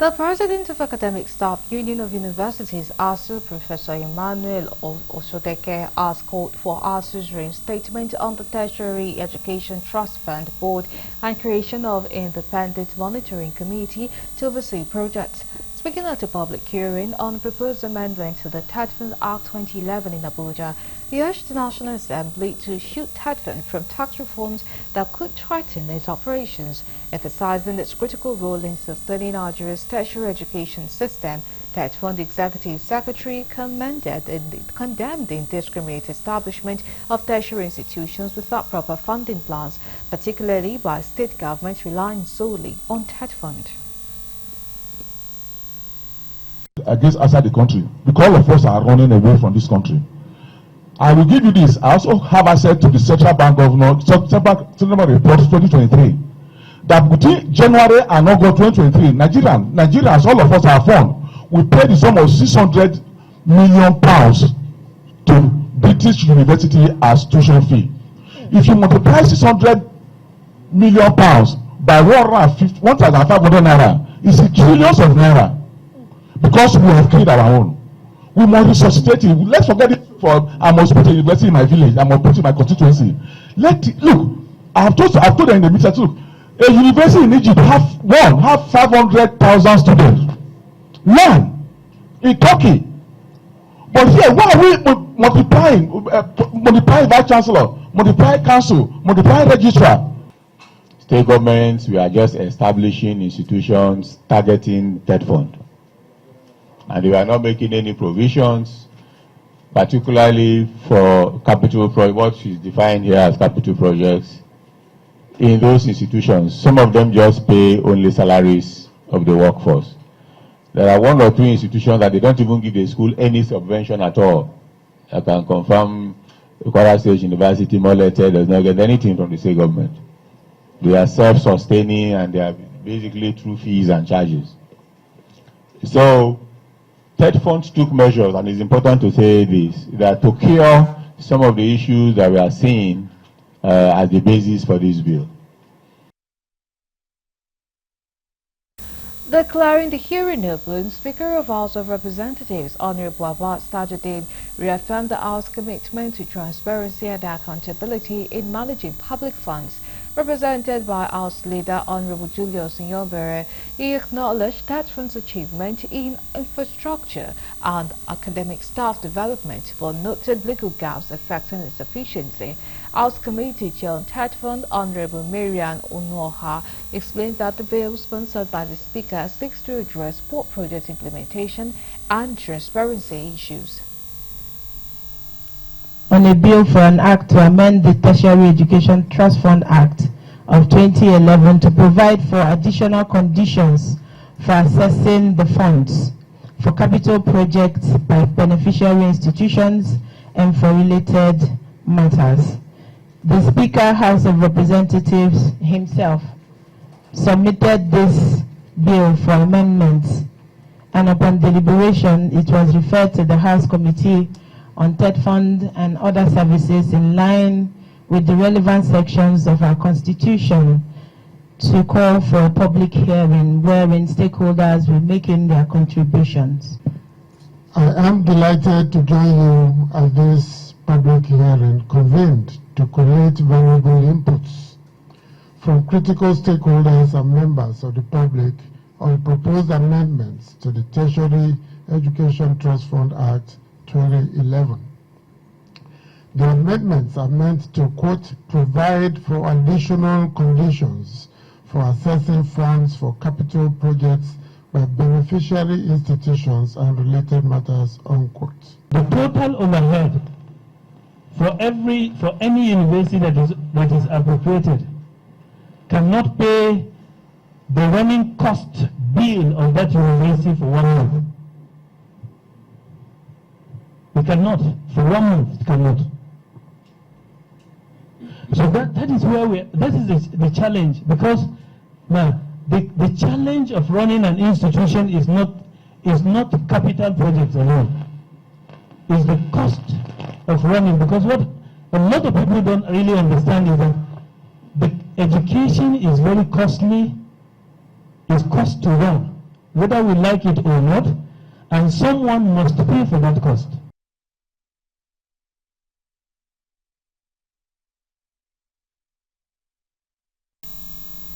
The President of Academic Staff Union of Universities, Asuu, Professor Emmanuel Osodeke, has called for Asuu's reinstatement on the Tertiary Education Trust Fund Board and creation of independent monitoring committee to oversee projects. Speaking at a public hearing on the proposed amendment to the Tetfund Act 2011 in Abuja, he urged the National Assembly to shield Tetfund from tax reforms that could threaten its operations, emphasizing its critical role in sustaining Nigeria's tertiary education system. Tetfund Executive Secretary condemned the indiscriminate establishment of tertiary institutions without proper funding plans, particularly by state governments relying solely on Tetfund. Against outside the country, because all of us are running away from this country. I will give you this. I also have access to the Central Bank Governor Central Bank Report 2023 that between January and August 2023, Nigerians, all of us are fund. We paid the sum of £600 million to British University as tuition fee. If you multiply £600 million by 1,500 naira, it's trillions of naira. Because we have killed our own. We must resuscitate it. Let's forget it for I must put a university in my village, I must put in my constituency. Look, I've told them in the meeting too. A university in Egypt have 500,000 students. One in Turkey. But here, why are we multiplying vice chancellor, multiply council, multiply registrar? State governments, we are just establishing institutions targeting Tetfund. And they are not making any provisions, particularly for capital projects, what is defined here as capital projects, in those institutions. Some of them just pay only salaries of the workforce. There are one or two institutions that they don't even give the school any subvention at all. I can confirm Kwara State University, Molete, does not get anything from the state government. They are self-sustaining and they are basically through fees and charges. So, Tetfund took measures, and it's important to say this, that to cure some of the issues that we are seeing as the basis for this bill. Declaring the hearing open, Speaker of House of Representatives, Honorable Abbas Tajuddin, reaffirmed the House's commitment to transparency and accountability in managing public funds. Represented by House Leader Honorable Julius Nyobere, he acknowledged Tetfund's achievement in infrastructure and academic staff development, but noted legal gaps affecting its efficiency. House Committee Chair on Tetfund, Honorable Marian Onuoha, explained that the bill sponsored by the Speaker seeks to address poor project implementation and transparency issues. On a bill for an act to amend the Tertiary Education Trust Fund Act of 2011 to provide for additional conditions for assessing the funds for capital projects by beneficiary institutions and for related matters. The Speaker, House of Representatives himself submitted this bill for amendments, and upon deliberation it was referred to the House Committee on Tetfund and other services in line with the relevant sections of our Constitution to call for a public hearing wherein stakeholders will make in their contributions. I am delighted to join you at this public hearing convened to collate valuable inputs from critical stakeholders and members of the public on proposed amendments to the Tertiary Education Trust Fund Act 2011. The amendments are meant to, quote, provide for additional conditions for assessing funds for capital projects by beneficiary institutions and related matters, unquote. The total overhead for any university that is appropriated cannot pay the running cost bill of that university for 1 month. It cannot. For 1 month, it cannot. So that is where that is the challenge, because now the challenge of running an institution is not capital projects alone. It's the cost of running, because what a lot of people don't really understand is that the education is very costly, it's cost to run. whether we like it or not, and someone must pay for that cost.